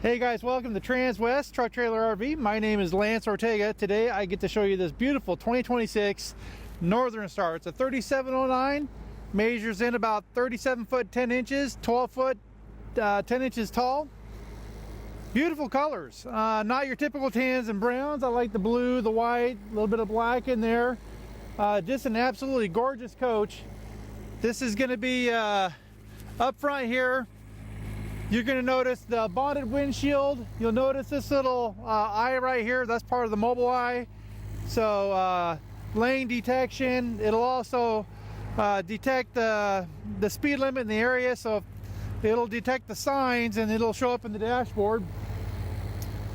Hey guys, welcome to Transwest Truck Trailer RV. My name is Lance Ortega. Today I get to show you this beautiful 2026 Northern Star. It's a 3709, measures in about 37 foot 10 inches, 12 foot 10 inches tall. Beautiful colors, not your typical tans and browns. I like the blue, the white, a little bit of black in there. Just an absolutely gorgeous coach. This is going to be up front here. You're going to notice the bonded windshield. You'll notice this little eye right here. That's part of the mobile eye. So lane detection. It'll also detect the speed limit in the area. So it'll detect the signs and it'll show up in the dashboard.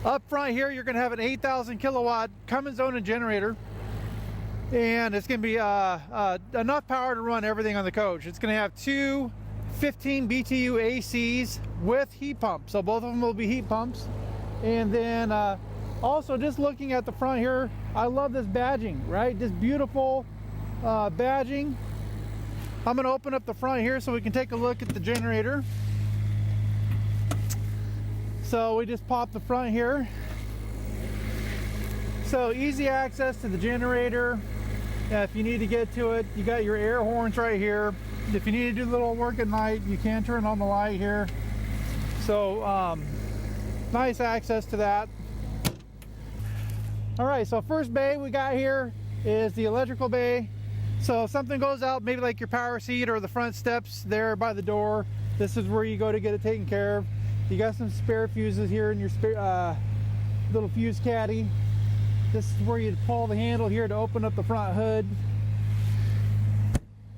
Up front here, you're going to have an 8,000 kilowatt Cummins owned generator. And it's going to be enough power to run everything on the coach. It's going to have two 15 BTU ACs with heat pumps, so both of them will be heat pumps. And then also just looking at the front here, I love this badging, right? Just beautiful badging. I'm going to open up the front here so we can take a look at the generator. So we just pop the front here. So easy access to the generator. If you need to get to it, you got your air horns right here. If you need to do a little work at night, you can turn on the light here. So nice access to that. All right, so first bay we got here is the electrical bay. So if something goes out, maybe like your power seat or the front steps there by the door, this is where you go to get it taken care of. You got some spare fuses here in your little fuse caddy. This is where you pull the handle here to open up the front hood.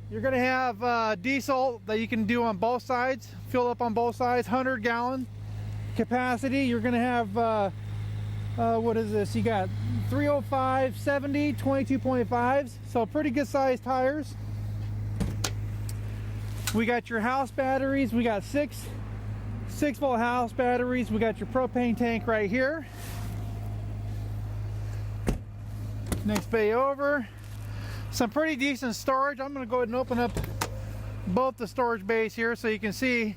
You're going to have diesel that you can do on both sides, fill up on both sides, 100 gallon capacity. You're going to have, what is this? You got 305, 70, 22.5s, so pretty good sized tires. We got your house batteries. We got six volt house batteries. We got your propane tank right here. Next bay over. Some pretty decent storage. I'm going to go ahead and open up both the storage bays here so you can see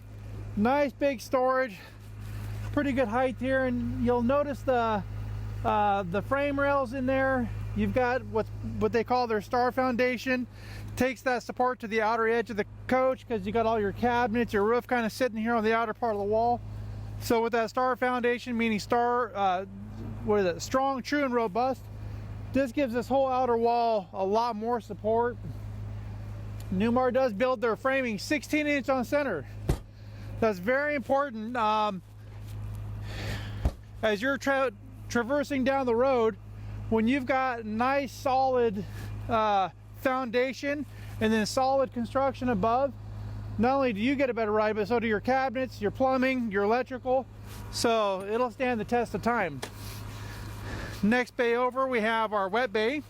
nice big storage, pretty good height here. And you'll notice the frame rails in there. You've got what they call their Star Foundation. Takes that support to the outer edge of the coach because you got all your cabinets, your roof kind of sitting here on the outer part of the wall. So with that Star Foundation, meaning Star, what is it? Strong, true, and robust. This gives this whole outer wall a lot more support. Newmar does build their framing 16 inch on center. That's very important. As you're traversing down the road, when you've got nice solid foundation and then solid construction above, not only do you get a better ride, but so do your cabinets, your plumbing, your electrical. So it'll stand the test of time. Next bay over, we have our wet bay.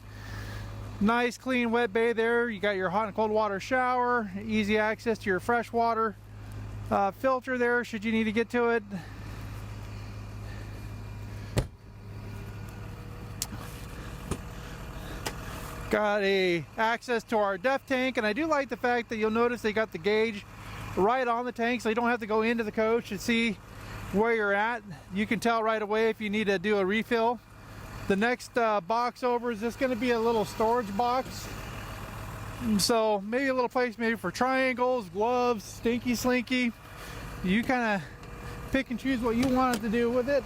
Nice clean wet bay there. You got your hot and cold water shower, easy access to your fresh water filter there should you need to get to it. Got access to our depth tank, and I do like the fact that you'll notice they got the gauge right on the tank, so you don't have to go into the coach and see where you're at. You can tell right away if you need to do a refill. The next box over is just going to be a little storage box. So maybe a little place maybe for triangles, gloves, stinky slinky. You kind of pick and choose what you want to do with it.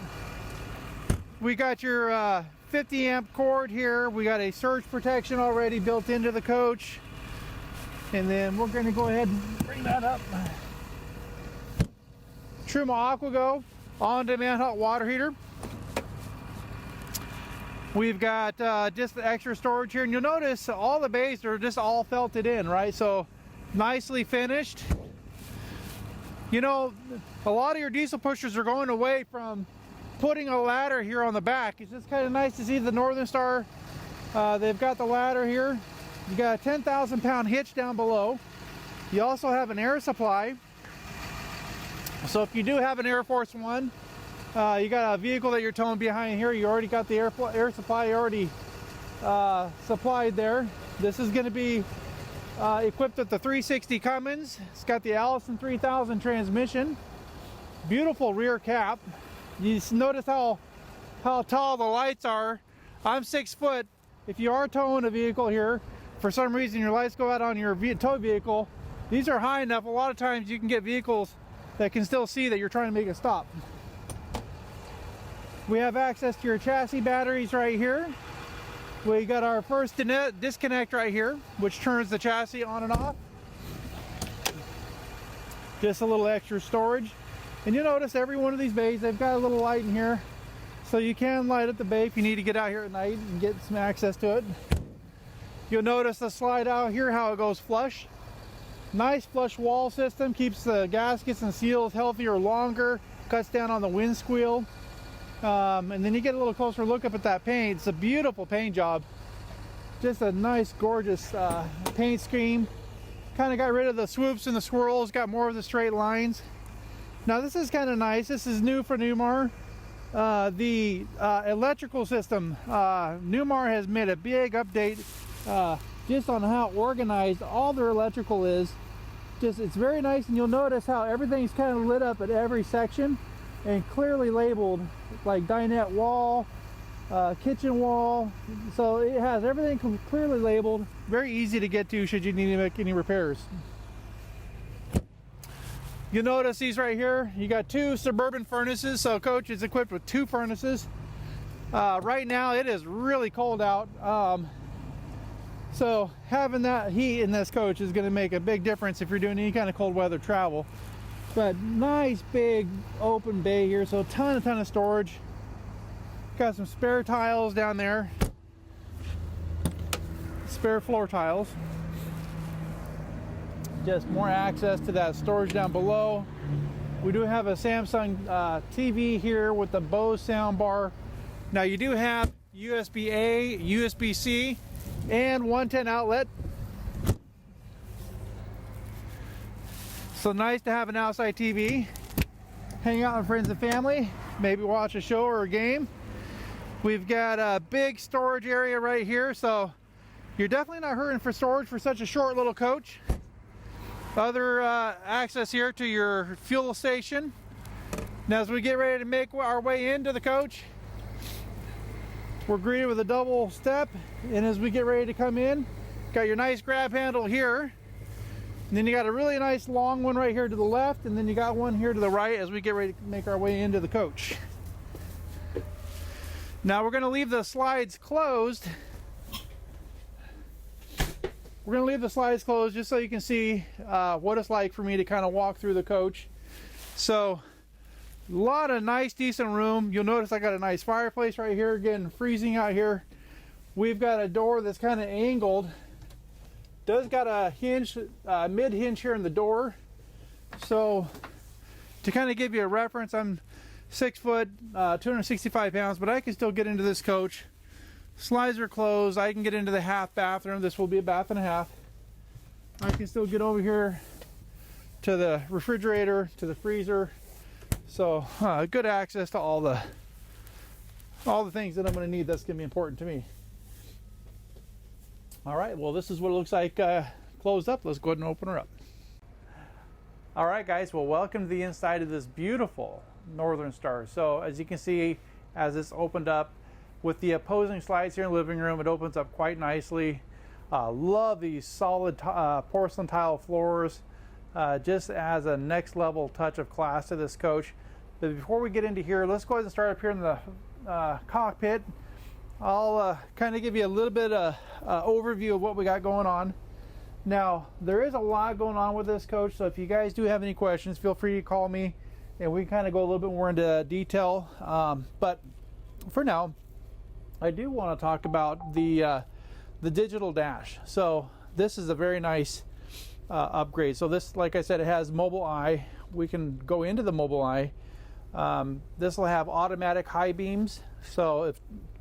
We got your 50 amp cord here. We got a surge protection already built into the coach. And then we're going to go ahead and bring that up. Truma AquaGo on-demand hot water heater. We've got just the extra storage here, and you'll notice all the bays are just all felted in, right? So nicely finished. You know, a lot of your diesel pushers are going away from putting a ladder here on the back. It's just kind of nice to see the Northern Star. They've got the ladder here. You got a 10,000 pound hitch down below. You also have an air supply. So if you do have an Air Force One, you got a vehicle that you're towing behind here, you already got the air supply already supplied there. This is going to be equipped with the 360 Cummins. It's got the Allison 3000 transmission. Beautiful rear cap. You just notice how tall the lights are. I'm 6 foot. If you are towing a vehicle here, for some reason your lights go out on your tow vehicle, these are high enough. A lot of times you can get vehicles that can still see that you're trying to make a stop. We have access to your chassis batteries right here. We got our first disconnect right here, which turns the chassis on and off. Just a little extra storage. And you'll notice every one of these bays, they've got a little light in here. So you can light up the bay if you need to get out here at night and get some access to it. You'll notice the slide out here, how it goes flush. Nice flush wall system, keeps the gaskets and seals healthier longer, cuts down on the wind squeal. And then you get a little closer look up at that paint. It's a beautiful paint job. Just a nice, gorgeous paint scheme. Kind of got rid of the swoops and the swirls, got more of the straight lines. Now this is kind of nice. This is new for Newmar. The electrical system, Newmar has made a big update just on how organized all their electrical is. It's very nice, and you'll notice how everything's kind of lit up at every section and clearly labeled, like dinette wall, kitchen wall. So it has everything clearly labeled, very easy to get to should you need to make any repairs. You'll notice these right here, you got 2 suburban furnaces, so coach is equipped with 2 furnaces. Right now it is really cold out, so having that heat in this coach is going to make a big difference if you're doing any kind of cold weather travel. But nice big open bay here, so a ton of storage. Got some spare tiles down there, spare floor tiles. Just more access to that storage down below. We do have a Samsung TV here with the Bose sound bar. Now you do have USB-A, USB-C, and 110 outlet. So nice to have an outside TV. Hang out with friends and family, maybe watch a show or a game. We've got a big storage area right here, so you're definitely not hurting for storage for such a short little coach. Other access here to your fuel station. Now as we get ready to make our way into the coach, we're greeted with a double step, and as we get ready to come in, got your nice grab handle here, and then you got a really nice long one right here to the left, and then you got one here to the right as we get ready to make our way into the coach. Now we're going to leave the slides closed. We're going to leave the slides closed just so you can see what it's like for me to kind of walk through the coach. So a lot of nice decent room. You'll notice I got a nice fireplace right here, getting freezing out here. We've got a door that's kind of angled. Does got a hinge, mid hinge here in the door. So to kind of give you a reference, I'm 6 foot, 265 pounds, but I can still get into this coach. Slides are closed. I can get into the half bathroom. This will be a bath and a half. I can still get over here to the refrigerator, to the freezer. So good access to all the things that I'm going to need. That's going to be important to me. All right, well, this is what it looks like closed up. Let's go ahead and open her up. All right, guys, well, welcome to the inside of this beautiful Northern Star. So as you can see, as it's opened up with the opposing slides here in the living room, it opens up quite nicely. Love these solid porcelain tile floors, just as a next level touch of class to this coach. But before we get into here, let's go ahead and start up here in the cockpit. I'll kind of give you a little bit of overview of what we got going on. Now, there is a lot going on with this coach, so if you guys do have any questions, feel free to call me and we can kind of go a little bit more into detail. But for now, I do want to talk about the digital dash. So this is a very nice upgrade. So this, like I said, it has mobile eye. We can go into the mobile eye. This will have automatic high beams. So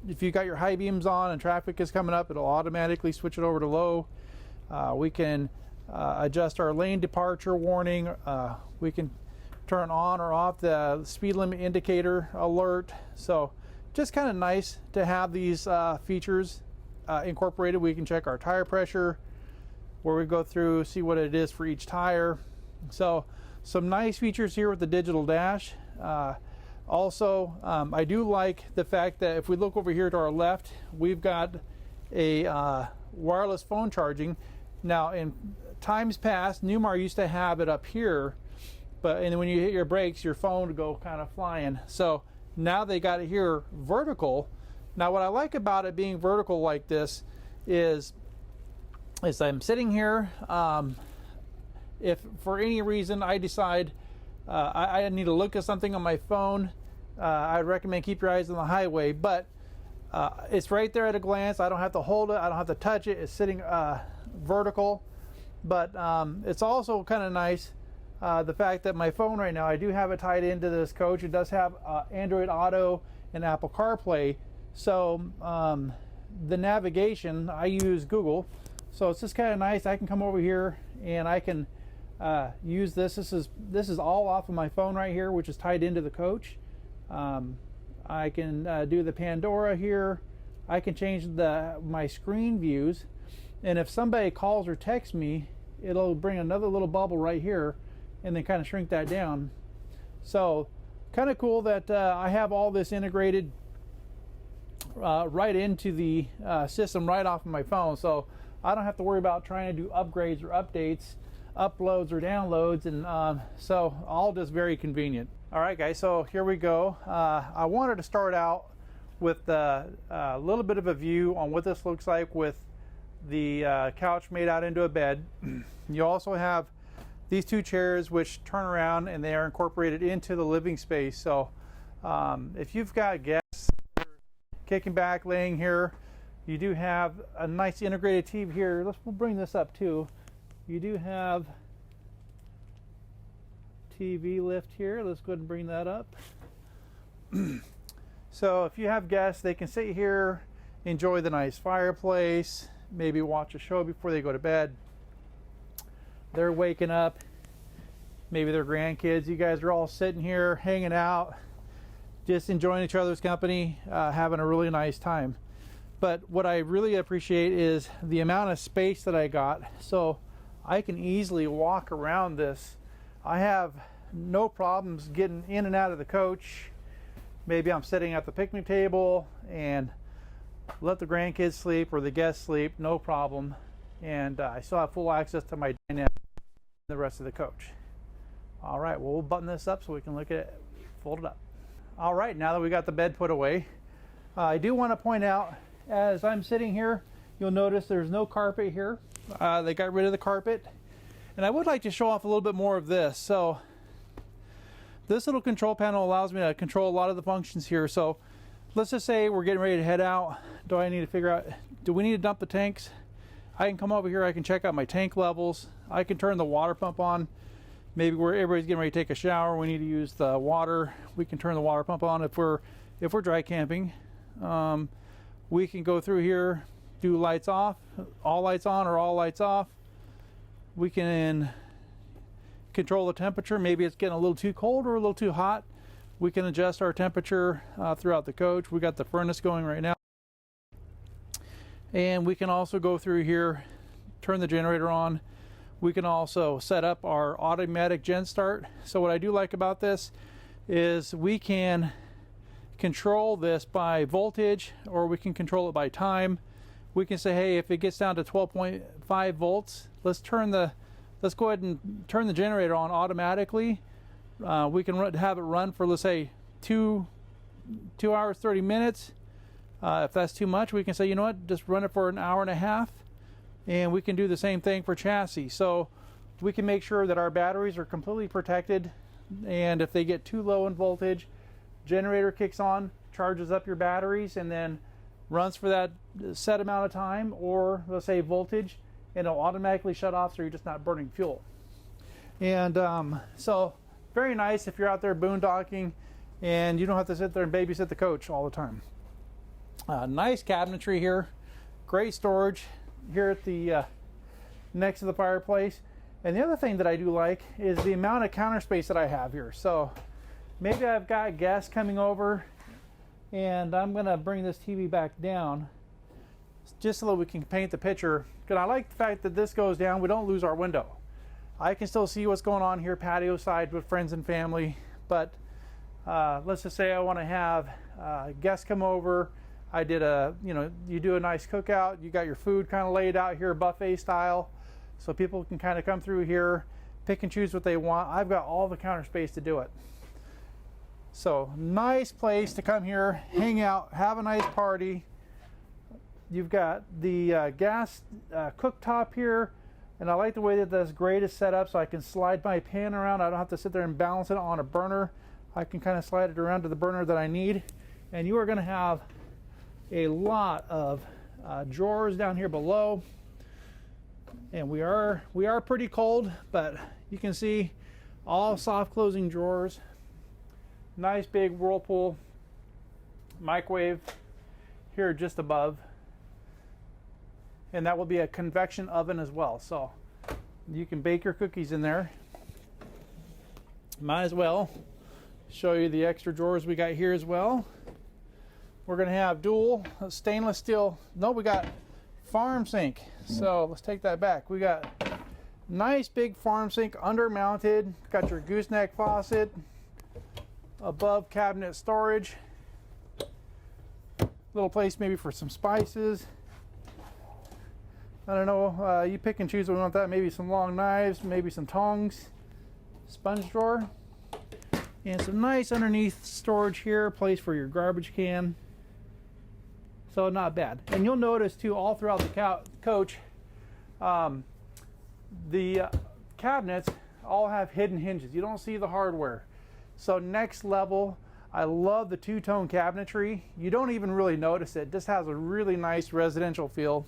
if you got your high beams on and traffic is coming up, it'll automatically switch it over to low. We can adjust our lane departure warning. We can turn on or off the speed limit indicator alert. So just kind of nice to have these features incorporated. We can check our tire pressure, where we go through, see what it is for each tire. So some nice features here with the digital dash. Also, I do like the fact that if we look over here to our left, we've got a wireless phone charging. Now, in times past, Newmar used to have it up here, and when you hit your brakes, your phone would go kind of flying. So now they got it here vertical. Now, what I like about it being vertical like this is I'm sitting here. If for any reason I decide I need to look at something on my phone, I'd recommend keep your eyes on the highway, but it's right there at a glance. I don't have to hold it, I don't have to touch it. It's sitting vertical, but it's also kind of nice the fact that my phone right now, I do have it tied into this coach. It does have Android Auto and Apple CarPlay, so the navigation, I use Google, so it's just kind of nice. I can come over here and I can use this. This is all off of my phone right here, which is tied into the coach. I can do the Pandora here. I can change my screen views, and if somebody calls or texts me, it'll bring another little bubble right here and then kind of shrink that down. So kind of cool that I have all this integrated right into the system right off of my phone, so I don't have to worry about trying to do upgrades or updates, uploads or downloads, and so all just very convenient. All right, guys, so here we go. I wanted to start out with a little bit of a view on what this looks like with the couch made out into a bed. You also have these two chairs which turn around and they are incorporated into the living space. So if you've got guests kicking back, laying here, you do have a nice integrated TV here. We'll bring this up too. You do have TV lift here. Let's go ahead and bring that up. So if you have guests, they can sit here, enjoy the nice fireplace, maybe watch a show before they go to bed. They're waking up, maybe their grandkids. You guys are all sitting here hanging out, just enjoying each other's company, having a really nice time. But what I really appreciate is the amount of space that I got, so I can easily walk around this. I have no problems getting in and out of the coach. Maybe I'm sitting at the picnic table and let the grandkids sleep or the guests sleep, no problem. And I still have full access to my dinette and the rest of the coach. All right, well, we'll button this up so we can look at it, fold it up. All right, now that we got the bed put away, I do want to point out, as I'm sitting here, you'll notice there's no carpet here. They got rid of the carpet. And I would like to show off a little bit more of this. So this little control panel allows me to control a lot of the functions here. So let's just say we're getting ready to head out. Do I need to figure out, do we need to dump the tanks? I can come over here, I can check out my tank levels. I can turn the water pump on. Maybe where everybody's getting ready to take a shower, we need to use the water. We can turn the water pump on if we're dry camping. We can go through here, do lights off, all lights on or all lights off. We can control the temperature. Maybe it's getting a little too cold or a little too hot. We can adjust our temperature throughout the coach. We got the furnace going right now. And we can also go through here, turn the generator on. We can also set up our automatic gen start. So what I do like about this is we can control this by voltage, or we can control it by time. We can say, hey, if it gets down to 12.5 volts, let's go ahead and turn the generator on automatically. We can have it run for, let's say, 2 hours 30 minutes. If that's too much, we can say, you know what, just run it for an hour and a half, and we can do the same thing for chassis. So we can make sure that our batteries are completely protected, and if they get too low in voltage, generator kicks on, charges up your batteries, and then runs for that set amount of time, or let's say voltage, and it'll automatically shut off so you're just not burning fuel. And so very nice if you're out there boondocking and you don't have to sit there and babysit the coach all the time. Nice cabinetry here, great storage here at the next to the fireplace. And the other thing that I do like is the amount of counter space that I have here. So maybe I've got guests coming over and I'm gonna bring this TV back down just so that we can paint the picture. Because I like the fact that this goes down, we don't lose our window. I can still see what's going on here patio side with friends and family, but let's just say I want to have guests come over. I did a, you do a nice cookout. You got your food kind of laid out here buffet style, so people can kind of come through here, pick and choose what they want. I've got all the counter space to do it. So nice place to come here, hang out, have a nice party. You've got the gas cooktop here, and I like the way that this grate is set up so I can slide my pan around. I don't have to sit there and balance it on a burner. I can kind of slide it around to the burner that I need. And you are going to have a lot of drawers down here below. And we are pretty cold, but you can see all soft closing drawers. Nice big Whirlpool microwave here just above. And that will be a convection oven as well, so you can bake your cookies in there. Might as well show you the extra drawers we got here as well. We're going to have dual stainless steel. No, we got farm sink. So let's take that back. We got nice big farm sink under mounted. Got your gooseneck faucet, above cabinet storage, little place maybe for some spices. I don't know, you pick and choose what you want that. Maybe some long knives, maybe some tongs, sponge drawer, and some nice underneath storage here, place for your garbage can. So not bad. And you'll notice too, all throughout the coach, the cabinets all have hidden hinges. You don't see the hardware. So next level. I love the two-tone cabinetry. You don't even really notice it. This has a really nice residential feel.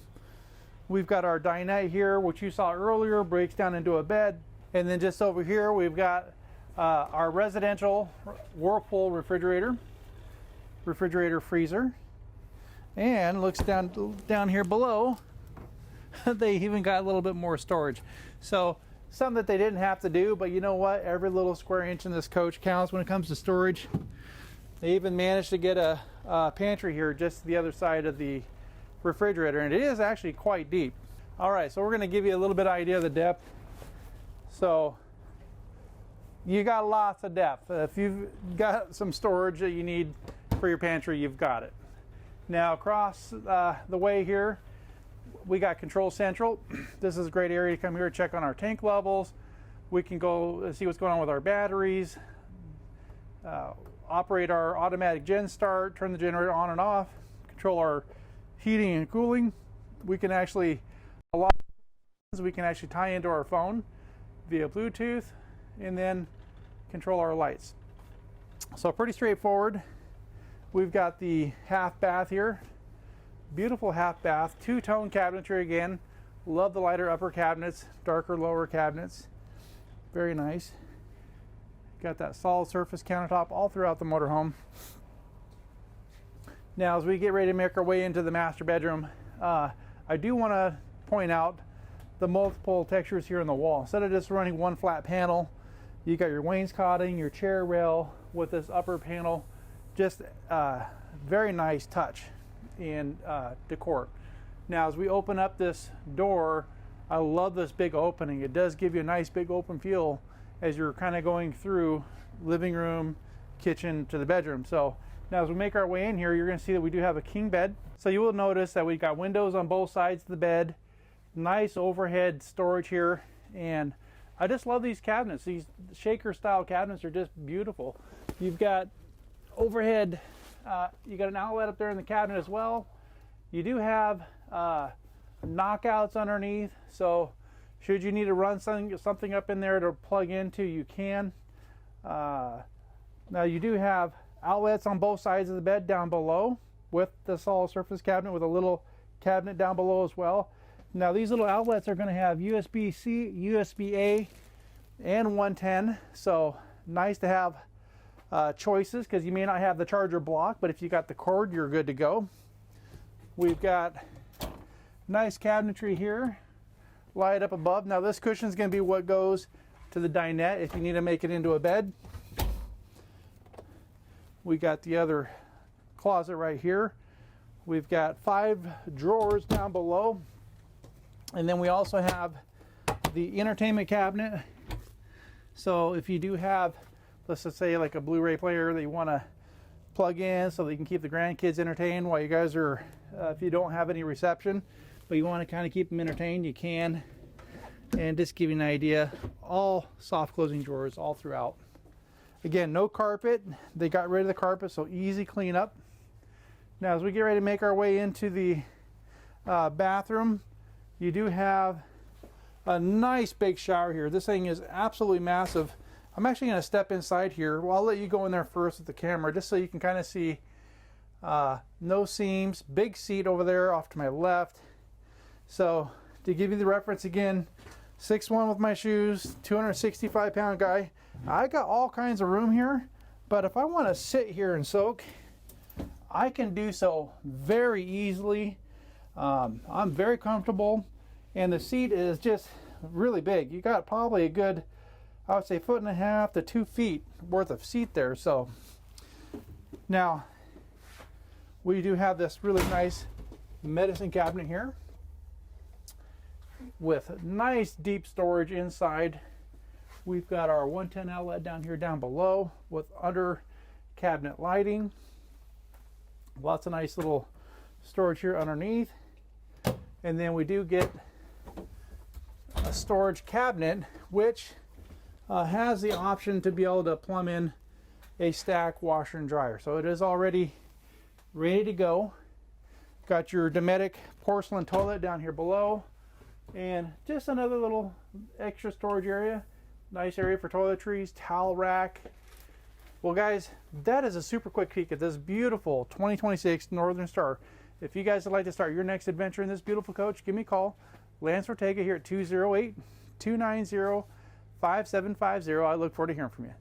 We've got our dinette here, which you saw earlier, breaks down into a bed. And then just over here, we've got our residential Whirlpool refrigerator freezer. And looks down here below, they even got a little bit more storage. So something that they didn't have to do, but you know what? Every little square inch in this coach counts when it comes to storage. They even managed to get a pantry here just to the other side of the refrigerator, and it is actually quite deep. All right, so we're going to give you a little bit of idea of the depth. So you got lots of depth. If you've got some storage that you need for your pantry, you've got it. Now across the way here, we got Control Central. This is a great area to come here, check on our tank levels. We can go see what's going on with our batteries, operate our automatic gen start, turn the generator on and off, control our heating and cooling. We can actually, a lot of things we can actually tie into our phone via Bluetooth, and then control our lights. So pretty straightforward. We've got the half bath here. Beautiful half bath, two-tone cabinetry again. Love the lighter upper cabinets, darker lower cabinets. Very nice. Got that solid surface countertop all throughout the motorhome. Now, as we get ready to make our way into the master bedroom, I do want to point out the multiple textures here in the wall. Instead of just running one flat panel, you got your wainscoting, your chair rail with this upper panel. Just very nice touch in decor. Now, as we open up this door, I love this big opening. It does give you a nice big open feel as you're kind of going through living room, kitchen to the bedroom. So now as we make our way in here, you're going to see that we do have a king bed. So you will notice that we've got windows on both sides of the bed, nice overhead storage here, and I just love these cabinets. These shaker style cabinets are just beautiful. You've got overhead, you got an outlet up there in the cabinet as well. You do have knockouts underneath, so should you need to run something up in there to plug into, you can. Now you do have outlets on both sides of the bed down below with the solid surface cabinet with a little cabinet down below as well. Now these little outlets are going to have USB-C, USB-A, and 110, so nice to have choices because you may not have the charger block, but if you got the cord, you're good to go. We've got nice cabinetry here, light up above. Now this cushion is going to be what goes to the dinette if you need to make it into a bed. We got the other closet right here. We've got 5 drawers down below, and then we also have the entertainment cabinet. So if you do have, let's just say like a Blu-ray player that you want to plug in so that you can keep the grandkids entertained while you guys are, if you don't have any reception, but you want to kind of keep them entertained, you can. And just give you an idea, all soft closing drawers all throughout. Again, no carpet. They got rid of the carpet, so easy cleanup. Now, as we get ready to make our way into the bathroom, you do have a nice big shower here. This thing is absolutely massive. I'm actually going to step inside here. Well, I'll let you go in there first with the camera, just so you can kind of see no seams. Big seat over there off to my left. So, to give you the reference again, 6'1" with my shoes, 265-pound guy. I got all kinds of room here, but if I want to sit here and soak, I can do so very easily. I'm very comfortable, and the seat is just really big. You got probably a good, I would say, 1.5 to 2 feet worth of seat there. So now we do have this really nice medicine cabinet here with nice deep storage inside. We've got our 110 outlet down here down below with under cabinet lighting. Lots of nice little storage here underneath. And then we do get a storage cabinet which has the option to be able to plumb in a stack washer and dryer. So it is already ready to go. Got your Dometic porcelain toilet down here below. And just another little extra storage area. Nice area for toiletries, towel rack. Well guys, that is a super quick peek at this beautiful 2026 Northern Star. If you guys would like to start your next adventure in this beautiful coach, give me a call. Lance Ortega here at 208-290-5750. I look forward to hearing from you.